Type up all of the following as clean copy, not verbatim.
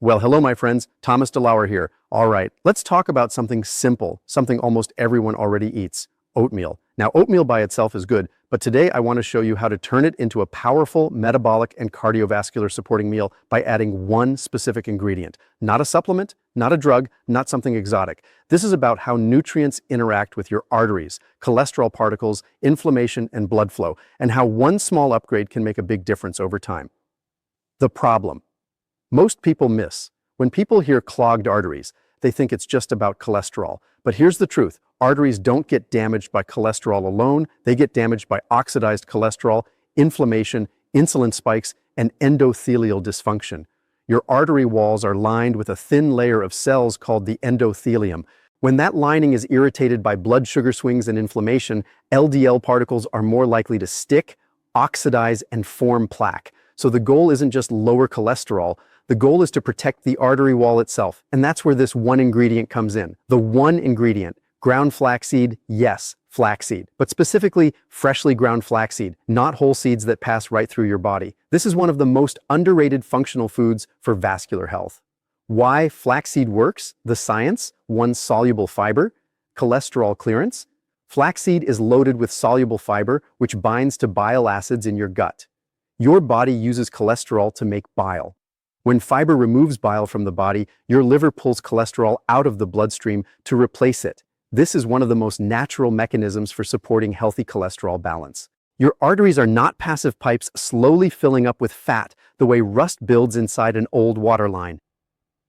Well, hello, my friends. Thomas Delauer here. All right, let's talk about something simple, something almost everyone already eats, oatmeal. Now, oatmeal by itself is good, but today I want to show you how to turn it into a powerful metabolic and cardiovascular supporting meal by adding one specific ingredient. Not a supplement, not a drug, not something exotic. This is about how nutrients interact with your arteries, cholesterol particles, inflammation, and blood flow, and how one small upgrade can make a big difference over time. The problem. Most people miss. When people hear clogged arteries, they think it's just about cholesterol. But here's the truth. Arteries don't get damaged by cholesterol alone. They get damaged by oxidized cholesterol, inflammation, insulin spikes, and endothelial dysfunction. Your artery walls are lined with a thin layer of cells called the endothelium. When that lining is irritated by blood sugar swings and inflammation, LDL particles are more likely to stick, oxidize, and form plaque. So the goal isn't just lower cholesterol. The goal is to protect the artery wall itself, and that's where this one ingredient comes in. The one ingredient, ground flaxseed, yes, flaxseed, but specifically freshly ground flaxseed, not whole seeds that pass right through your body. This is one of the most underrated functional foods for vascular health. Why flaxseed works? The science: one, soluble fiber, cholesterol clearance. Flaxseed is loaded with soluble fiber, which binds to bile acids in your gut. Your body uses cholesterol to make bile. When fiber removes bile from the body, your liver pulls cholesterol out of the bloodstream to replace it. This is one of the most natural mechanisms for supporting healthy cholesterol balance. Your arteries are not passive pipes slowly filling up with fat the way rust builds inside an old water line.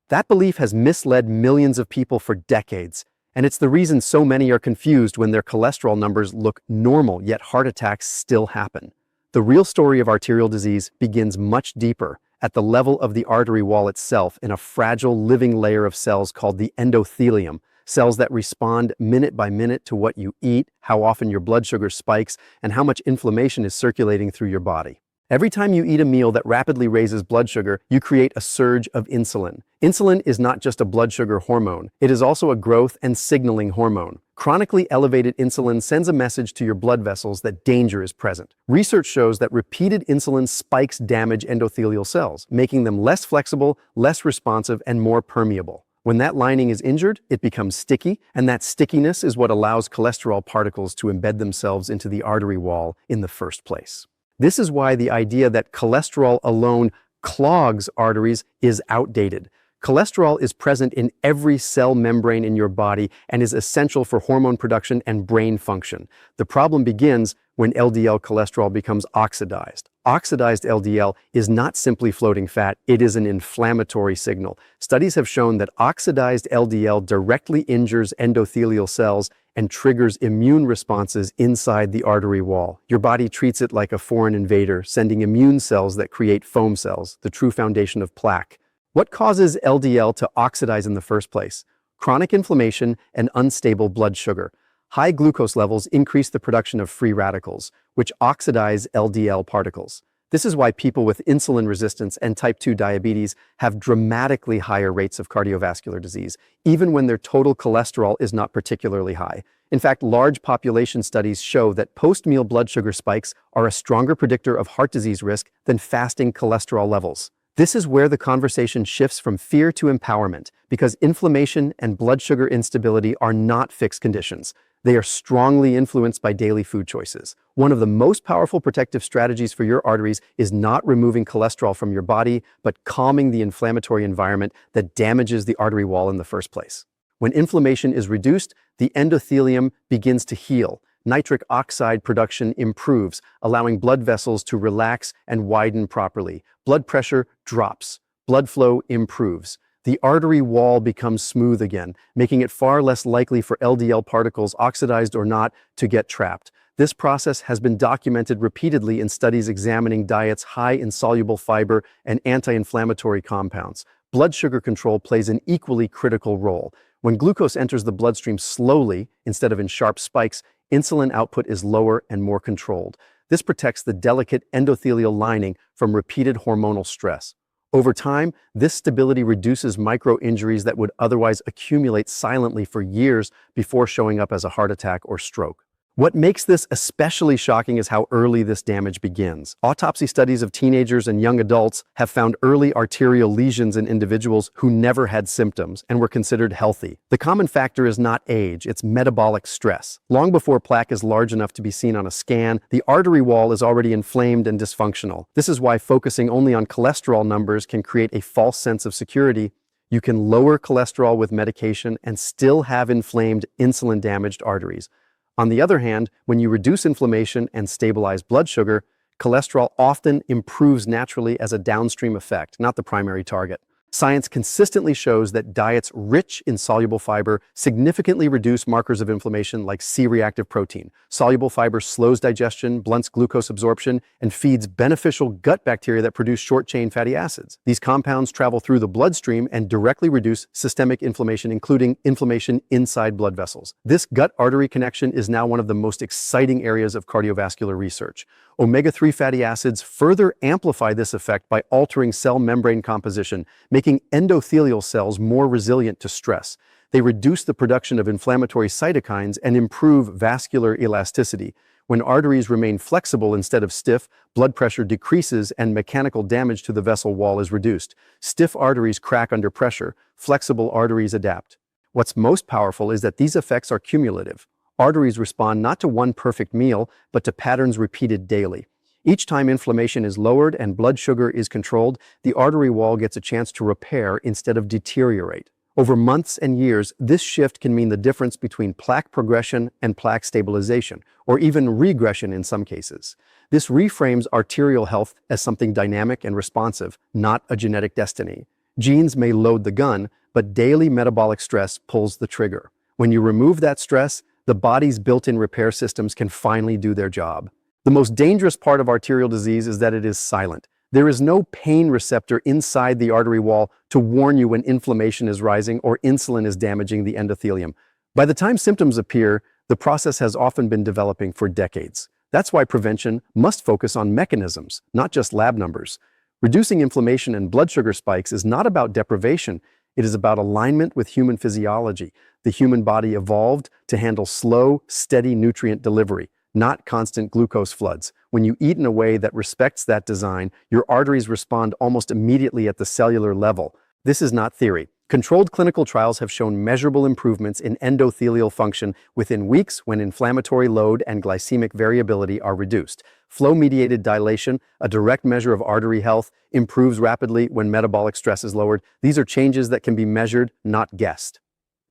That belief has misled millions of people for decades, and it's the reason so many are confused when their cholesterol numbers look normal, yet heart attacks still happen. The real story of arterial disease begins much deeper, at the level of the artery wall itself, in a fragile living layer of cells called the endothelium, cells that respond minute by minute to what you eat, how often your blood sugar spikes, and how much inflammation is circulating through your body. Every time you eat a meal that rapidly raises blood sugar, you create a surge of insulin. Insulin is not just a blood sugar hormone, it is also a growth and signaling hormone. Chronically elevated insulin sends a message to your blood vessels that danger is present. Research shows that repeated insulin spikes damage endothelial cells, making them less flexible, less responsive, and more permeable. When that lining is injured, it becomes sticky, and that stickiness is what allows cholesterol particles to embed themselves into the artery wall in the first place. This is why the idea that cholesterol alone clogs arteries is outdated. Cholesterol is present in every cell membrane in your body and is essential for hormone production and brain function. The problem begins when LDL cholesterol becomes oxidized. Oxidized LDL is not simply floating fat, it is an inflammatory signal. Studies have shown that oxidized LDL directly injures endothelial cells and triggers immune responses inside the artery wall. Your body treats it like a foreign invader, sending immune cells that create foam cells, the true foundation of plaque. What causes LDL to oxidize in the first place? Chronic inflammation and unstable blood sugar. High glucose levels increase the production of free radicals, which oxidize LDL particles. This is why people with insulin resistance and type 2 diabetes have dramatically higher rates of cardiovascular disease, even when their total cholesterol is not particularly high. In fact, large population studies show that post-meal blood sugar spikes are a stronger predictor of heart disease risk than fasting cholesterol levels. This is where the conversation shifts from fear to empowerment, because inflammation and blood sugar instability are not fixed conditions. They are strongly influenced by daily food choices. One of the most powerful protective strategies for your arteries is not removing cholesterol from your body, but calming the inflammatory environment that damages the artery wall in the first place. When inflammation is reduced, the endothelium begins to heal. Nitric oxide production improves, allowing blood vessels to relax and widen properly. Blood pressure drops. Blood flow improves. The artery wall becomes smooth again, making it far less likely for LDL particles, oxidized or not, to get trapped. This process has been documented repeatedly in studies examining diets high in soluble fiber and anti-inflammatory compounds. Blood sugar control plays an equally critical role. When glucose enters the bloodstream slowly, instead of in sharp spikes, insulin output is lower and more controlled. This protects the delicate endothelial lining from repeated hormonal stress. Over time, this stability reduces micro-injuries that would otherwise accumulate silently for years before showing up as a heart attack or stroke. What makes this especially shocking is how early this damage begins. Autopsy studies of teenagers and young adults have found early arterial lesions in individuals who never had symptoms and were considered healthy. The common factor is not age, it's metabolic stress. Long before plaque is large enough to be seen on a scan, the artery wall is already inflamed and dysfunctional. This is why focusing only on cholesterol numbers can create a false sense of security. You can lower cholesterol with medication and still have inflamed, insulin-damaged arteries. On the other hand, when you reduce inflammation and stabilize blood sugar, cholesterol often improves naturally as a downstream effect, not the primary target. Science consistently shows that diets rich in soluble fiber significantly reduce markers of inflammation like C-reactive protein. Soluble fiber slows digestion, blunts glucose absorption, and feeds beneficial gut bacteria that produce short-chain fatty acids. These compounds travel through the bloodstream and directly reduce systemic inflammation, including inflammation inside blood vessels. This gut-artery connection is now one of the most exciting areas of cardiovascular research. Omega-3 fatty acids further amplify this effect by altering cell membrane composition, making endothelial cells more resilient to stress. They reduce the production of inflammatory cytokines and improve vascular elasticity. When arteries remain flexible instead of stiff, blood pressure decreases and mechanical damage to the vessel wall is reduced. Stiff arteries crack under pressure, flexible arteries adapt. What's most powerful is that these effects are cumulative. Arteries respond not to one perfect meal, but to patterns repeated daily. Each time inflammation is lowered and blood sugar is controlled, the artery wall gets a chance to repair instead of deteriorate. Over months and years, this shift can mean the difference between plaque progression and plaque stabilization, or even regression in some cases. This reframes arterial health as something dynamic and responsive, not a genetic destiny. Genes may load the gun, but daily metabolic stress pulls the trigger. When you remove that stress, the body's built-in repair systems can finally do their job. The most dangerous part of arterial disease is that it is silent. There is no pain receptor inside the artery wall to warn you when inflammation is rising or insulin is damaging the endothelium. By the time symptoms appear, the process has often been developing for decades. That's why prevention must focus on mechanisms, not just lab numbers. Reducing inflammation and blood sugar spikes is not about deprivation. It is about alignment with human physiology. The human body evolved to handle slow, steady nutrient delivery, not constant glucose floods. When you eat in a way that respects that design, your arteries respond almost immediately at the cellular level. This is not theory. Controlled clinical trials have shown measurable improvements in endothelial function within weeks when inflammatory load and glycemic variability are reduced. Flow-mediated dilation, a direct measure of artery health, improves rapidly when metabolic stress is lowered. These are changes that can be measured, not guessed.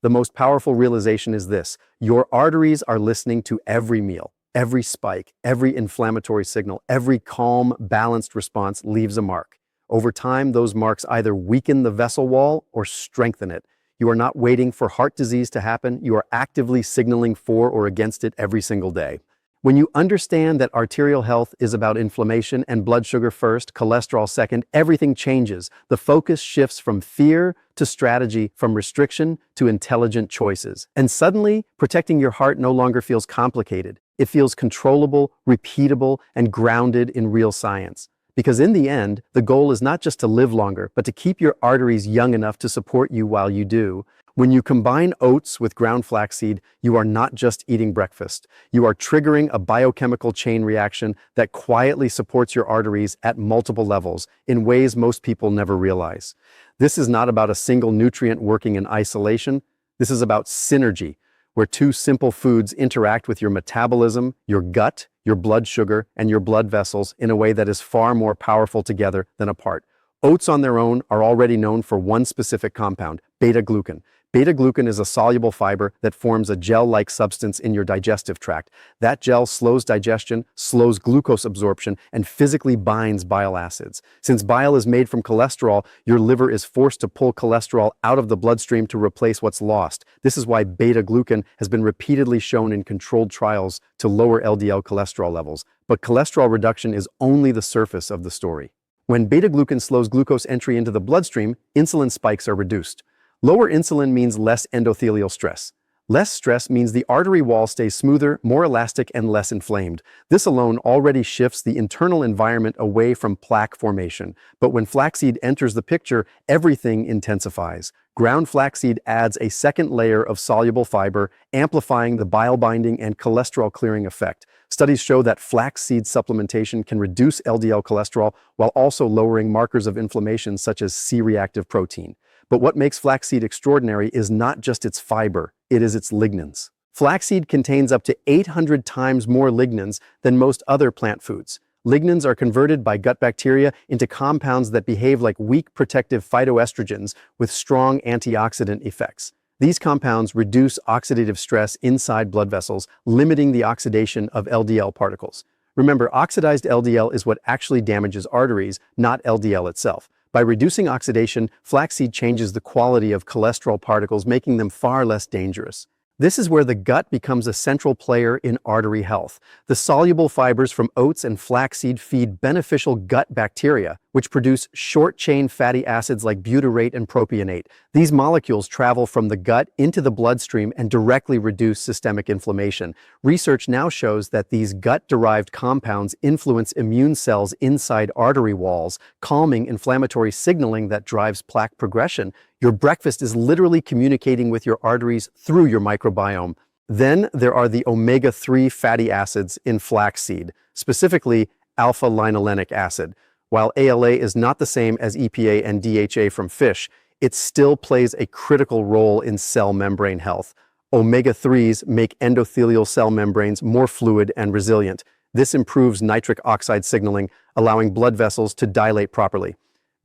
The most powerful realization is this: your arteries are listening to every meal, every spike, every inflammatory signal, every calm, balanced response leaves a mark. Over time, those marks either weaken the vessel wall or strengthen it. You are not waiting for heart disease to happen. You are actively signaling for or against it every single day. When you understand that arterial health is about inflammation and blood sugar first, cholesterol second, everything changes. The focus shifts from fear to strategy, from restriction to intelligent choices. And suddenly, protecting your heart no longer feels complicated. It feels controllable, repeatable, and grounded in real science. Because in the end, the goal is not just to live longer, but to keep your arteries young enough to support you while you do. When you combine oats with ground flaxseed, you are not just eating breakfast. You are triggering a biochemical chain reaction that quietly supports your arteries at multiple levels in ways most people never realize. This is not about a single nutrient working in isolation. This is about synergy, where two simple foods interact with your metabolism, your gut, your blood sugar, and your blood vessels in a way that is far more powerful together than apart. Oats on their own are already known for one specific compound, beta-glucan. Beta-glucan is a soluble fiber that forms a gel-like substance in your digestive tract. That gel slows digestion, slows glucose absorption, and physically binds bile acids. Since bile is made from cholesterol, your liver is forced to pull cholesterol out of the bloodstream to replace what's lost. This is why beta-glucan has been repeatedly shown in controlled trials to lower LDL cholesterol levels. But cholesterol reduction is only the surface of the story. When beta-glucan slows glucose entry into the bloodstream, insulin spikes are reduced. Lower insulin means less endothelial stress. Less stress means the artery wall stays smoother, more elastic, and less inflamed. This alone already shifts the internal environment away from plaque formation. But when flaxseed enters the picture, everything intensifies. Ground flaxseed adds a second layer of soluble fiber, amplifying the bile binding and cholesterol clearing effect. Studies show that flaxseed supplementation can reduce LDL cholesterol while also lowering markers of inflammation such as C-reactive protein. But what makes flaxseed extraordinary is not just its fiber, it is its lignans. Flaxseed contains up to 800 times more lignans than most other plant foods. Lignans are converted by gut bacteria into compounds that behave like weak protective phytoestrogens with strong antioxidant effects. These compounds reduce oxidative stress inside blood vessels, limiting the oxidation of LDL particles. Remember, oxidized LDL is what actually damages arteries, not LDL itself. By reducing oxidation, flaxseed changes the quality of cholesterol particles, making them far less dangerous. This is where the gut becomes a central player in artery health. The soluble fibers from oats and flaxseed feed beneficial gut bacteria, which produce short-chain fatty acids like butyrate and propionate. These molecules travel from the gut into the bloodstream and directly reduce systemic inflammation. Research now shows that these gut-derived compounds influence immune cells inside artery walls, calming inflammatory signaling that drives plaque progression. Your breakfast is literally communicating with your arteries through your microbiome. Then there are the omega-3 fatty acids in flaxseed, specifically alpha-linolenic acid. While ALA is not the same as EPA and DHA from fish, it still plays a critical role in cell membrane health. Omega-3s make endothelial cell membranes more fluid and resilient. This improves nitric oxide signaling, allowing blood vessels to dilate properly.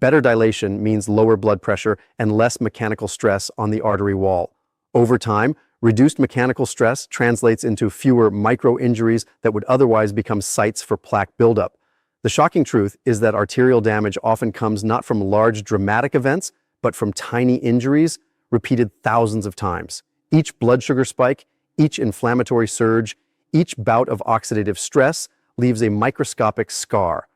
Better dilation means lower blood pressure and less mechanical stress on the artery wall. Over time, reduced mechanical stress translates into fewer micro-injuries that would otherwise become sites for plaque buildup. The shocking truth is that arterial damage often comes not from large dramatic events, but from tiny injuries repeated thousands of times. Each blood sugar spike, each inflammatory surge, each bout of oxidative stress leaves a microscopic scar.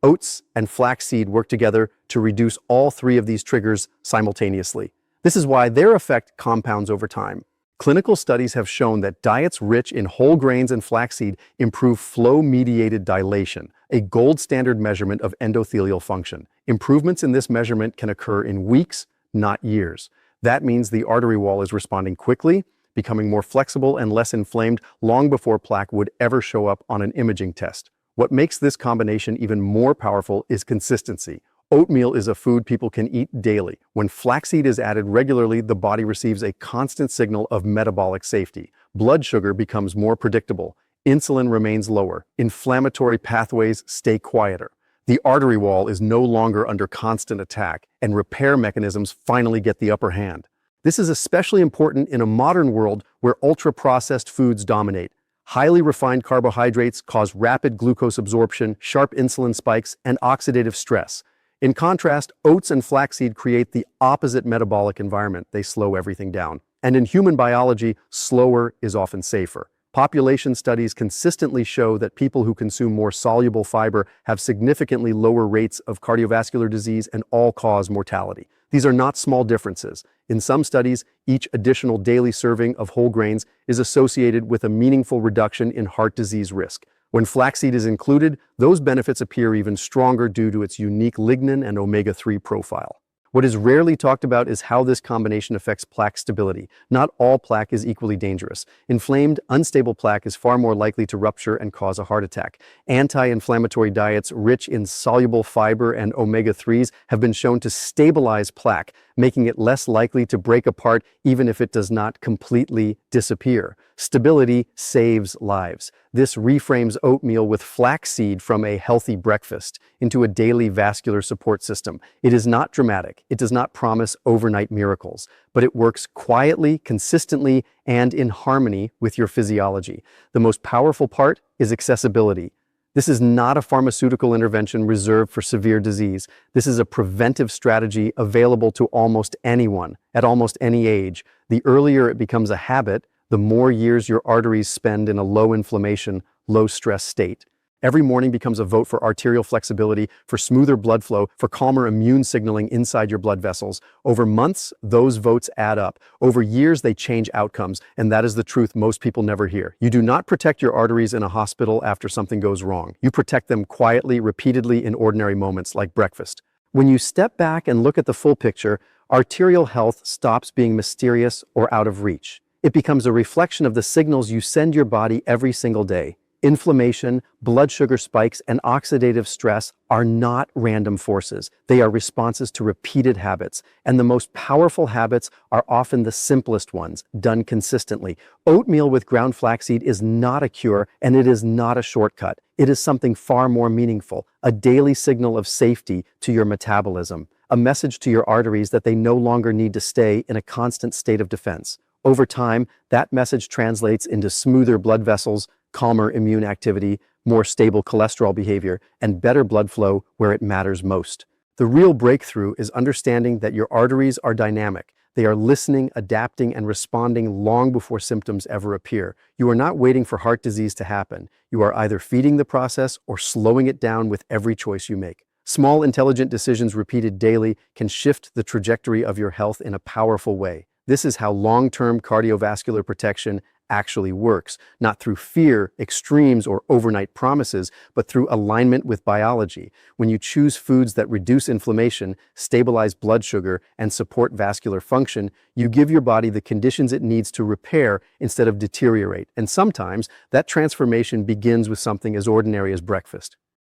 Oats and flaxseed work together to reduce all three of these triggers simultaneously. This is why their effect compounds over time. Clinical studies have shown that diets rich in whole grains and flaxseed improve flow-mediated dilation, a gold standard measurement of endothelial function. Improvements in this measurement can occur in weeks, not years. That means the artery wall is responding quickly, becoming more flexible and less inflamed long before plaque would ever show up on an imaging test. What makes this combination even more powerful is consistency. Oatmeal is a food people can eat daily. When flaxseed is added regularly, the body receives a constant signal of metabolic safety. Blood sugar becomes more predictable. Insulin remains lower. Inflammatory pathways stay quieter. The artery wall is no longer under constant attack, and repair mechanisms finally get the upper hand. This is especially important in a modern world where ultra-processed foods dominate. Highly refined carbohydrates cause rapid glucose absorption, sharp insulin spikes, and oxidative stress. In contrast, oats and flaxseed create the opposite metabolic environment. They slow everything down. And in human biology, slower is often safer. Population studies consistently show that people who consume more soluble fiber have significantly lower rates of cardiovascular disease and all-cause mortality. These are not small differences. In some studies, each additional daily serving of whole grains is associated with a meaningful reduction in heart disease risk. When flaxseed is included, those benefits appear even stronger due to its unique lignan and omega-3 profile. What is rarely talked about is how this combination affects plaque stability. Not all plaque is equally dangerous. Inflamed, unstable plaque is far more likely to rupture and cause a heart attack. Anti-inflammatory diets rich in soluble fiber and omega-3s have been shown to stabilize plaque, making it less likely to break apart even if it does not completely disappear. Stability saves lives. This reframes oatmeal with flaxseed from a healthy breakfast into a daily vascular support system. It is not dramatic. It does not promise overnight miracles, but it works quietly, consistently, and in harmony with your physiology. The most powerful part is accessibility. This is not a pharmaceutical intervention reserved for severe disease. This is a preventive strategy available to almost anyone, at almost any age. The earlier it becomes a habit, the more years your arteries spend in a low inflammation, low stress state. Every morning becomes a vote for arterial flexibility, for smoother blood flow, for calmer immune signaling inside your blood vessels. Over months, those votes add up. Over years, they change outcomes, and that is the truth most people never hear. You do not protect your arteries in a hospital after something goes wrong. You protect them quietly, repeatedly in ordinary moments like breakfast. When you step back and look at the full picture, arterial health stops being mysterious or out of reach. It becomes a reflection of the signals you send your body every single day. Inflammation, blood sugar spikes, and oxidative stress are not random forces. They are responses to repeated habits. And the most powerful habits are often the simplest ones, done consistently. Oatmeal with ground flaxseed is not a cure, and it is not a shortcut. It is something far more meaningful, a daily signal of safety to your metabolism, a message to your arteries that they no longer need to stay in a constant state of defense. Over time, that message translates into smoother blood vessels, calmer immune activity, more stable cholesterol behavior, and better blood flow where it matters most. The real breakthrough is understanding that your arteries are dynamic. They are listening, adapting, and responding long before symptoms ever appear. You are not waiting for heart disease to happen. You are either feeding the process or slowing it down with every choice you make. Small, intelligent decisions repeated daily can shift the trajectory of your health in a powerful way. This is how long-term cardiovascular protection actually works, not through fear, extremes, or overnight promises, but through alignment with biology. When you choose foods that reduce inflammation, stabilize blood sugar, and support vascular function, you give your body the conditions it needs to repair instead of deteriorate. And sometimes that transformation begins with something as ordinary as breakfast.